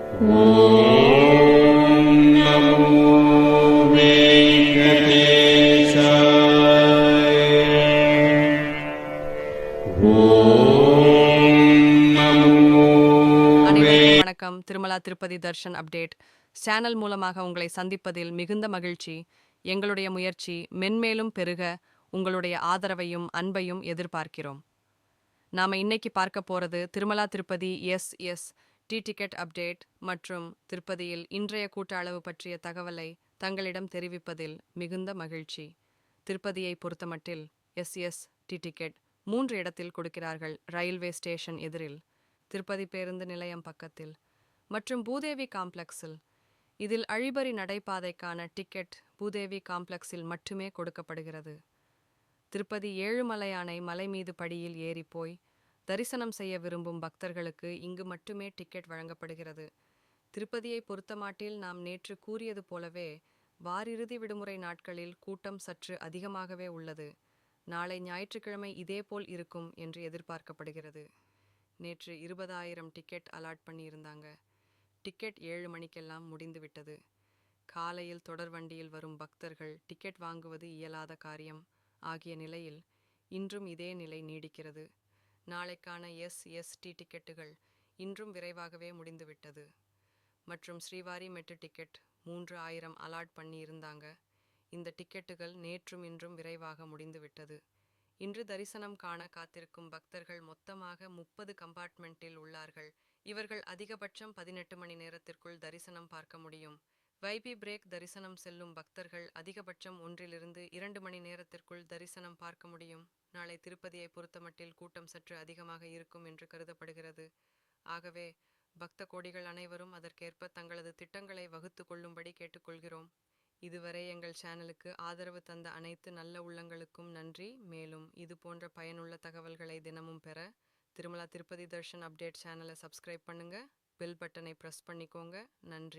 வணக்கம். Tirumala Tirupati Darshan update channel மூலமாக உங்களை சந்திப்பதில் மிகுந்த மகிழ்ச்சி. எங்களுடைய முயற்சி மென்மேலும் பெருக உங்களுடைய ஆதரவையும் அன்பையும் எதிர்பார்க்கிறோம். நாம இன்னைக்கு பார்க்க போறது திருமலா திருப்பதி டிக்கெட் அப்டேட் மற்றும் திருப்பதியில் இன்றைய கூட்ட அளவு பற்றிய தகவலை தங்களிடம் தெரிவிப்பதில் மிகுந்த மகிழ்ச்சி. திருப்பதியை பொறுத்தமட்டில் டிக்கெட் 3 இடத்தில் கொடுக்கிறார்கள். ரயில்வே ஸ்டேஷன் எதிரில், திருப்பதி பேருந்து நிலையம் பக்கத்தில் மற்றும் பூதேவி காம்ப்ளெக்ஸில். இதில் அழிபறி நடைபாதைக்கான டிக்கெட் பூதேவி காம்ப்ளெக்ஸில் மட்டுமே கொடுக்கப்படுகிறது. திருப்பதி ஏழுமலையானை மலை மீது படியில் ஏறி போய் தரிசனம் செய்ய விரும்பும் பக்தர்களுக்கு இங்கு மட்டுமே டிக்கெட் வழங்கப்படுகிறது. திருப்பதியை பொறுத்தமாட்டில் நாம் நேற்று கூறியது போலவே வாரிறுதி விடுமுறை நாட்களில் கூட்டம் சற்று அதிகமாகவே உள்ளது. நாளை ஞாயிற்றுக்கிழமை இதேபோல் இருக்கும் என்று எதிர்பார்க்கப்படுகிறது. நேற்று 20,000 டிக்கெட் அலாட் பண்ணியிருந்தாங்க. டிக்கெட் 7 மணிக்கெல்லாம் முடிந்து விட்டது. காலையில் தொடர் வண்டியில் வரும் பக்தர்கள் டிக்கெட் வாங்குவது இயலாத காரியம் ஆகிய நிலையில் இன்றும் இதே நிலை நீடிக்கிறது. நாளைக்கான டிக்கெட்டுகள் இன்றும் விரைவாகவே முடிந்துவிட்டது. மற்றும் ஸ்ரீவாரி மெட்டு டிக்கெட் 3,000 அலாட் பண்ணி இருந்தாங்க. இந்த டிக்கெட்டுகள் நேற்றும் இன்றும் விரைவாக முடிந்துவிட்டது. இன்று தரிசனம் காண காத்திருக்கும் பக்தர்கள் மொத்தமாக 30 கம்பார்ட்மெண்ட்டில் உள்ளார்கள். இவர்கள் அதிகபட்சம் 18 மணி நேரத்திற்குள் தரிசனம் பார்க்க முடியும். வைபி பிரேக் தரிசனம் செல்லும் பக்தர்கள் அதிகபட்சம் 1-2 மணி நேரத்திற்குள் தரிசனம் பார்க்க முடியும். நாளை திருப்பதியை பொறுத்தமட்டில் கூட்டம் சற்று அதிகமாக இருக்கும் என்று கருதப்படுகிறது. ஆகவே பக்த கோடிகள் அனைவரும் அதற்கேற்ப தங்களது திட்டங்களை வகுத்து கொள்ளும்படி கேட்டுக்கொள்கிறோம். இதுவரை எங்கள் சேனலுக்கு ஆதரவு தந்த அனைத்து நல்ல உள்ளங்களுக்கும் நன்றி. மேலும் இது போன்ற பயனுள்ள தகவல்களை தினமும் பெற திருமலா திருப்பதி தர்ஷன் அப்டேட் சேனலை சப்ஸ்கிரைப் பண்ணுங்க. பெல் பட்டனை ப்ரெஸ் பண்ணிக்கோங்க. நன்றி.